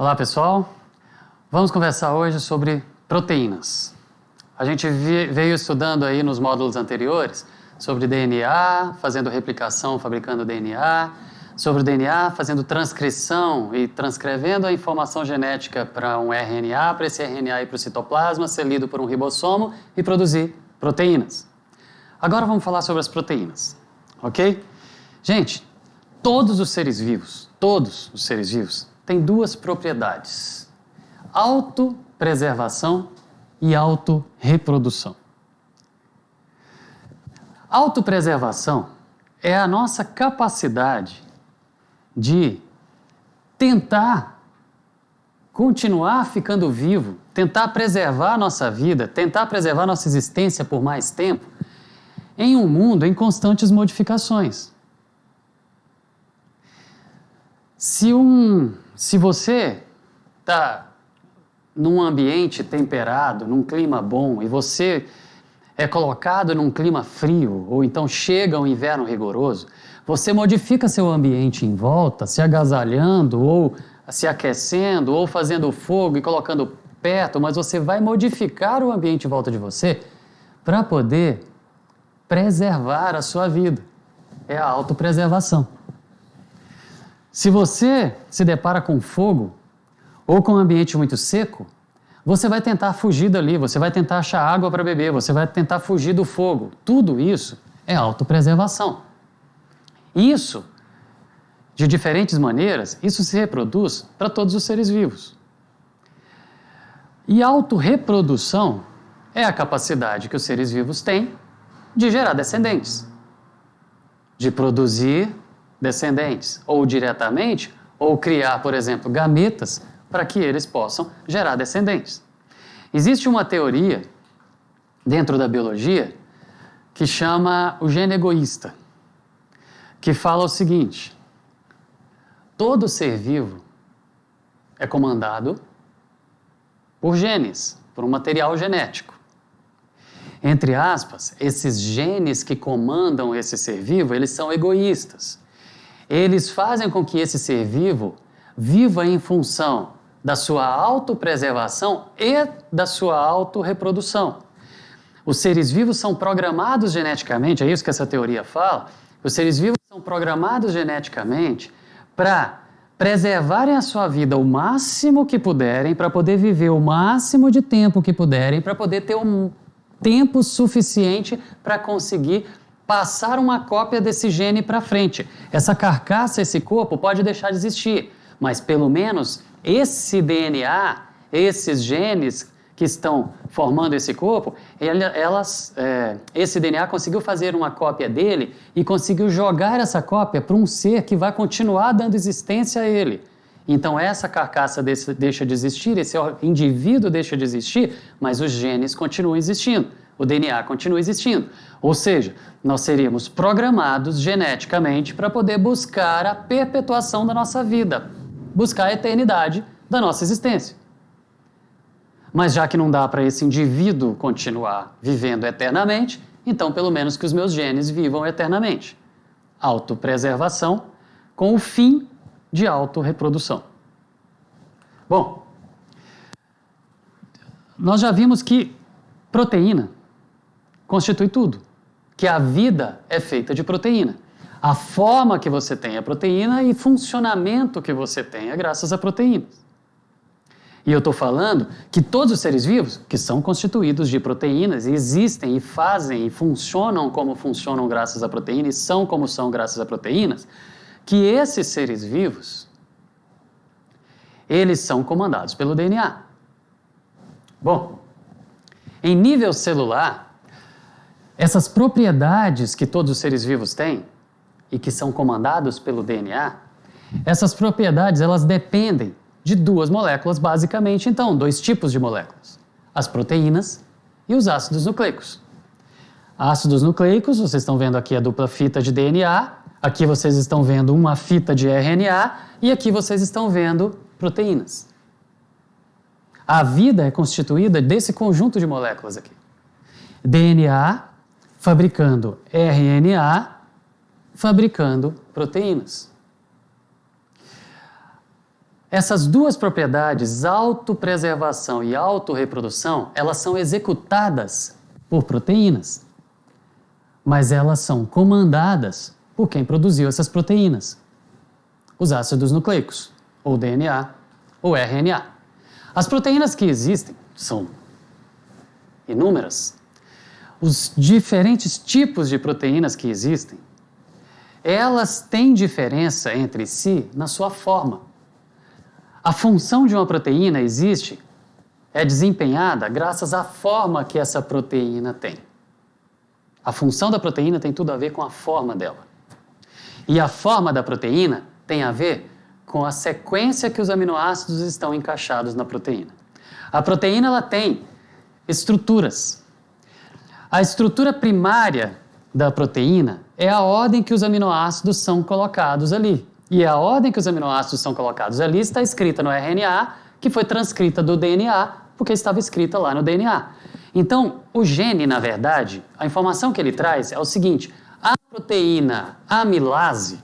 Olá pessoal, vamos conversar hoje sobre proteínas. A gente veio estudando aí nos módulos anteriores sobre DNA, fazendo replicação, fabricando DNA, sobre o DNA, fazendo transcrição e transcrevendo a informação genética para um RNA, para esse RNA ir para o citoplasma, ser lido por um ribossomo e produzir proteínas. Agora vamos falar sobre as proteínas, ok? Gente, todos os seres vivos têm duas propriedades: autopreservação e autorreprodução. Autopreservação é a nossa capacidade de tentar continuar ficando vivo, tentar preservar a nossa vida, tentar preservar a nossa existência por mais tempo em um mundo em constantes modificações. Se você está num ambiente temperado, num clima bom, e você é colocado num clima frio, ou então chega um inverno rigoroso, você modifica seu ambiente em volta, se agasalhando, ou se aquecendo, ou fazendo fogo e colocando perto, mas você vai modificar o ambiente em volta de você para poder preservar a sua vida. É a autopreservação. Se você se depara com fogo ou com um ambiente muito seco, você vai tentar fugir dali, você vai tentar achar água para beber, você vai tentar fugir do fogo. Tudo isso é autopreservação. Isso, de diferentes maneiras, isso se reproduz para todos os seres vivos. E a autorreprodução é a capacidade que os seres vivos têm de gerar descendentes, de produzir descendentes, ou diretamente, ou criar, por exemplo, gametas para que eles possam gerar descendentes. Existe uma teoria dentro da biologia que chama o gene egoísta, que fala o seguinte: todo ser vivo é comandado por genes, por um material genético. Entre aspas, esses genes que comandam esse ser vivo, eles são egoístas. Eles fazem com que esse ser vivo viva em função da sua autopreservação e da sua autorreprodução. Os seres vivos são programados geneticamente, é isso que essa teoria fala, os seres vivos são programados geneticamente para preservarem a sua vida o máximo que puderem, para poder viver o máximo de tempo que puderem, para poder ter um tempo suficiente para conseguir passar uma cópia desse gene para frente. Essa carcaça, esse corpo pode deixar de existir, mas pelo menos esse DNA, esses genes que estão formando esse corpo, esse DNA conseguiu fazer uma cópia dele e conseguiu jogar essa cópia para um ser que vai continuar dando existência a ele. Então essa carcaça deixa de existir, esse indivíduo deixa de existir, mas os genes continuam existindo, o DNA continua existindo. Ou seja, nós seríamos programados geneticamente para poder buscar a perpetuação da nossa vida, buscar a eternidade da nossa existência. Mas já que não dá para esse indivíduo continuar vivendo eternamente, então pelo menos que os meus genes vivam eternamente. Autopreservação com o fim de autorreprodução. Bom, nós já vimos que proteína constitui tudo, que a vida é feita de proteína. A forma que você tem a proteína e funcionamento que você tem é graças a proteínas. E eu estou falando que todos os seres vivos, que são constituídos de proteínas, existem e fazem e funcionam como funcionam graças a proteínas, e são como são graças a proteínas, que esses seres vivos, eles são comandados pelo DNA. Bom, em nível celular, essas propriedades que todos os seres vivos têm e que são comandados pelo DNA, essas propriedades, elas dependem de duas moléculas, basicamente, então, dois tipos de moléculas: as proteínas e os ácidos nucleicos. Ácidos nucleicos, vocês estão vendo aqui a dupla fita de DNA, aqui vocês estão vendo uma fita de RNA e aqui vocês estão vendo proteínas. A vida é constituída desse conjunto de moléculas aqui. DNA fabricando RNA, fabricando proteínas. Essas duas propriedades, autopreservação e autorreprodução, elas são executadas por proteínas, mas elas são comandadas por quem produziu essas proteínas, os ácidos nucleicos, ou DNA, ou RNA. As proteínas que existem são inúmeras. Os diferentes tipos de proteínas que existem, elas têm diferença entre si na sua forma. A função de uma proteína é desempenhada graças à forma que essa proteína tem. A função da proteína tem tudo a ver com a forma dela. E a forma da proteína tem a ver com a sequência que os aminoácidos estão encaixados na proteína. A proteína ela tem estruturas. A estrutura primária da proteína é a ordem que os aminoácidos são colocados ali. E a ordem que os aminoácidos são colocados ali está escrita no RNA, que foi transcrita do DNA, porque estava escrita lá no DNA. Então, o gene, na verdade, a informação que ele traz é o seguinte: a proteína amilase,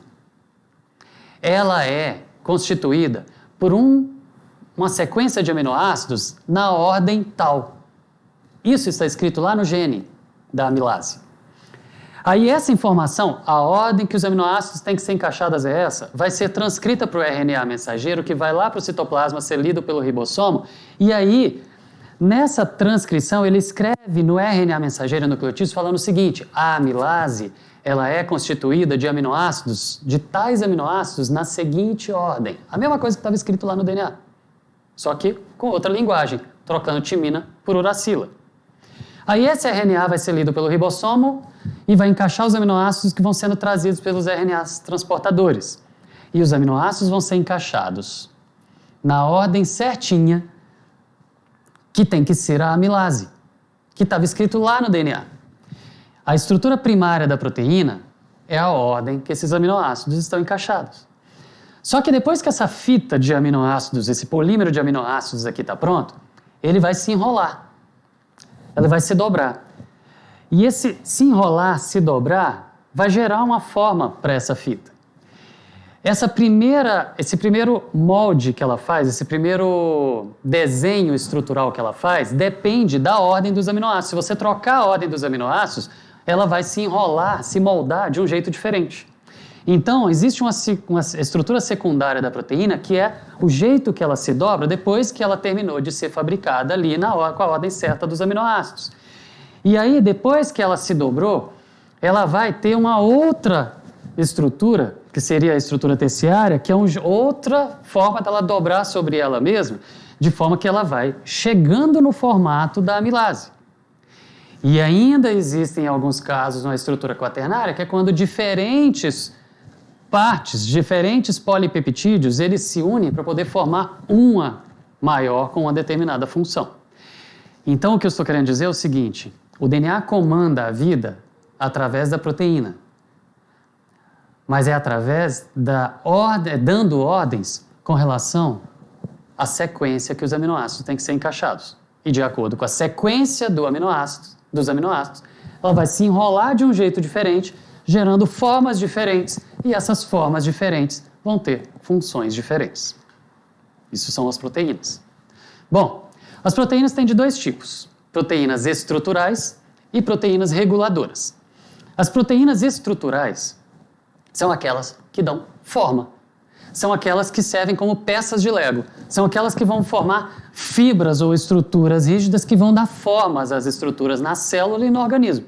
ela é constituída por uma sequência de aminoácidos na ordem tal. Isso está escrito lá no gene da amilase. Aí essa informação, a ordem que os aminoácidos têm que ser encaixadas é essa, vai ser transcrita para o RNA mensageiro, que vai lá para o citoplasma ser lido pelo ribossomo, e aí, nessa transcrição, ele escreve no RNA mensageiro nucleotídeo falando o seguinte: a amilase, ela é constituída de aminoácidos, de tais aminoácidos na seguinte ordem. A mesma coisa que estava escrito lá no DNA, só que com outra linguagem, trocando timina por uracila. Aí esse RNA vai ser lido pelo ribossomo e vai encaixar os aminoácidos que vão sendo trazidos pelos RNAs transportadores. E os aminoácidos vão ser encaixados na ordem certinha que tem que ser a amilase, que estava escrito lá no DNA. A estrutura primária da proteína é a ordem que esses aminoácidos estão encaixados. Só que depois que essa fita de aminoácidos, esse polímero de aminoácidos aqui está pronto, ele vai se enrolar. Ela vai se dobrar. E esse se enrolar, se dobrar, vai gerar uma forma para essa fita. Esse primeiro molde que ela faz, esse primeiro desenho estrutural que ela faz, depende da ordem dos aminoácidos. Se você trocar a ordem dos aminoácidos, ela vai se enrolar, se moldar de um jeito diferente. Então, existe uma estrutura secundária da proteína que é o jeito que ela se dobra depois que ela terminou de ser fabricada ali com a ordem certa dos aminoácidos. E aí, depois que ela se dobrou, ela vai ter uma outra estrutura, que seria a estrutura terciária, que é outra forma dela dobrar sobre ela mesma, de forma que ela vai chegando no formato da amilase. E ainda existem, em alguns casos, uma estrutura quaternária, que é quando diferentes polipeptídeos, eles se unem para poder formar uma maior com uma determinada função. Então, o que eu estou querendo dizer é o seguinte: o DNA comanda a vida através da proteína, mas é através dando ordens com relação à sequência que os aminoácidos têm que ser encaixados. E de acordo com a sequência dos aminoácidos, ela vai se enrolar de um jeito diferente, gerando formas diferentes, e essas formas diferentes vão ter funções diferentes. Isso são as proteínas. Bom, as proteínas têm de dois tipos: proteínas estruturais e proteínas reguladoras. As proteínas estruturais são aquelas que dão forma, são aquelas que servem como peças de Lego, são aquelas que vão formar fibras ou estruturas rígidas que vão dar formas às estruturas na célula e no organismo.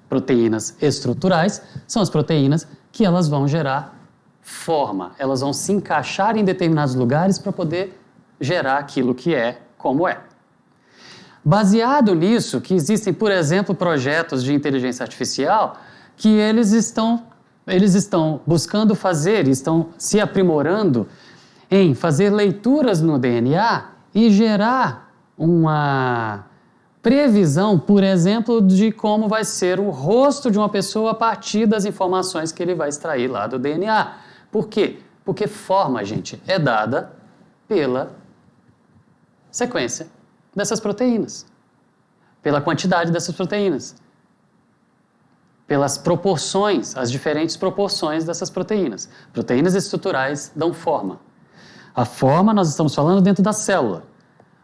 Proteínas estruturais são as proteínas que elas vão gerar forma, elas vão se encaixar em determinados lugares para poder gerar aquilo que é como é. Baseado nisso, que existem, por exemplo, projetos de inteligência artificial que eles estão buscando fazer, estão se aprimorando em fazer leituras no DNA e gerar uma previsão, por exemplo, de como vai ser o rosto de uma pessoa a partir das informações que ele vai extrair lá do DNA. Por quê? Porque forma, gente, é dada pela sequência dessas proteínas, pela quantidade dessas proteínas, pelas proporções, as diferentes proporções dessas proteínas. Proteínas estruturais dão forma. A forma nós estamos falando dentro da célula,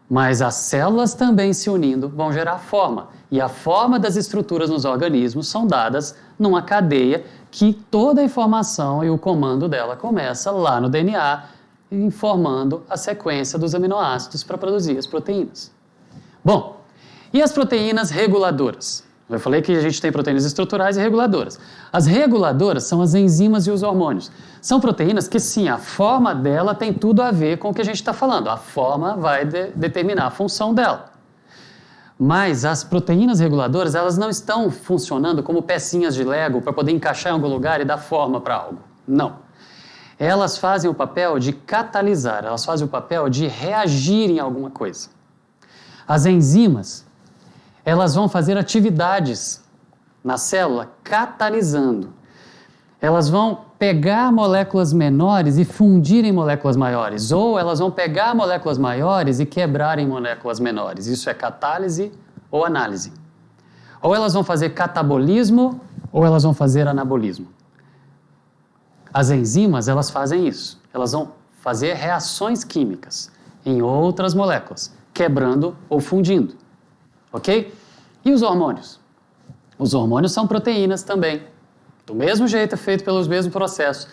mas as células também se unindo vão gerar forma. E a forma das estruturas nos organismos são dadas numa cadeia que toda a informação e o comando dela começa lá no DNA, informando a sequência dos aminoácidos para produzir as proteínas. Bom, e as proteínas reguladoras? Eu falei que a gente tem proteínas estruturais e reguladoras. As reguladoras são as enzimas e os hormônios. São proteínas que, sim, a forma dela tem tudo a ver com o que a gente está falando. A forma vai determinar a função dela. Mas as proteínas reguladoras, elas não estão funcionando como pecinhas de Lego para poder encaixar em algum lugar e dar forma para algo. Não. Elas fazem o papel de catalisar, elas fazem o papel de reagir em alguma coisa. As enzimas, elas vão fazer atividades na célula catalisando. Elas vão pegar moléculas menores e fundir em moléculas maiores, ou elas vão pegar moléculas maiores e quebrar em moléculas menores. Isso é catálise ou análise. Ou elas vão fazer catabolismo, ou elas vão fazer anabolismo. As enzimas, elas fazem isso. Elas vão fazer reações químicas em outras moléculas, quebrando ou fundindo. Ok? E os hormônios? Os hormônios são proteínas também. Do mesmo jeito, é feito pelos mesmos processos,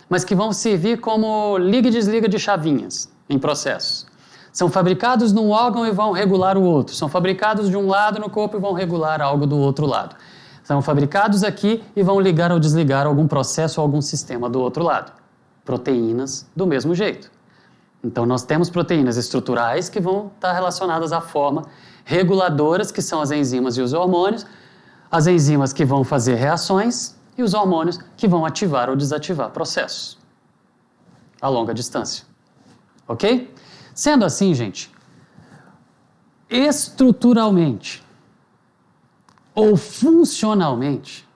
mas que vão servir como liga e desliga de chavinhas em processos. São fabricados num órgão e vão regular o outro. São fabricados de um lado no corpo e vão regular algo do outro lado. São fabricados aqui e vão ligar ou desligar algum processo ou algum sistema do outro lado. Proteínas do mesmo jeito. Então, nós temos proteínas estruturais que vão estar relacionadas à forma, reguladoras, que são as enzimas e os hormônios, as enzimas que vão fazer reações e os hormônios que vão ativar ou desativar processos a longa distância. Ok? Sendo assim, gente, estruturalmente ou funcionalmente,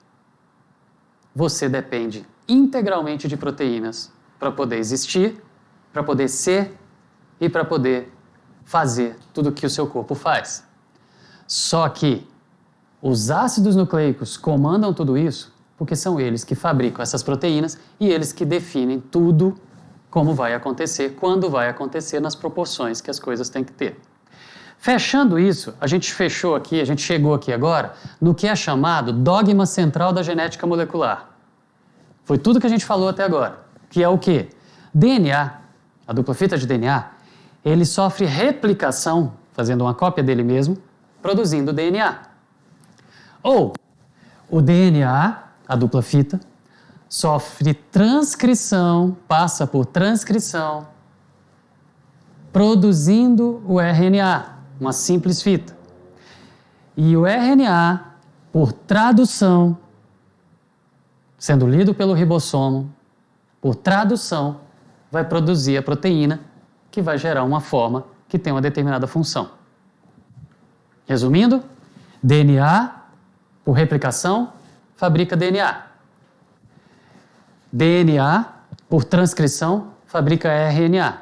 você depende integralmente de proteínas para poder existir, para poder ser e para poder fazer tudo o que o seu corpo faz. Só que os ácidos nucleicos comandam tudo isso porque são eles que fabricam essas proteínas e eles que definem tudo como vai acontecer, quando vai acontecer, nas proporções que as coisas têm que ter. Fechando isso, a gente chegou aqui agora no que é chamado dogma central da genética molecular. Foi tudo que a gente falou até agora, que é o quê? DNA, a dupla fita de DNA, ele sofre replicação, fazendo uma cópia dele mesmo, produzindo DNA. Ou o DNA, a dupla fita, sofre transcrição, passa por transcrição, produzindo o RNA, uma simples fita. E o RNA, por tradução, sendo lido pelo ribossomo, por tradução, vai produzir a proteína que vai gerar uma forma que tem uma determinada função. Resumindo, DNA, por replicação, fabrica DNA. DNA, por transcrição, fabrica RNA.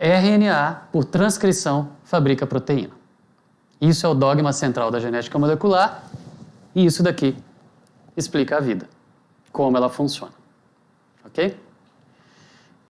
RNA, por transcrição, fabrica proteína. Isso é o dogma central da genética molecular e isso daqui explica a vida, como ela funciona. Ok?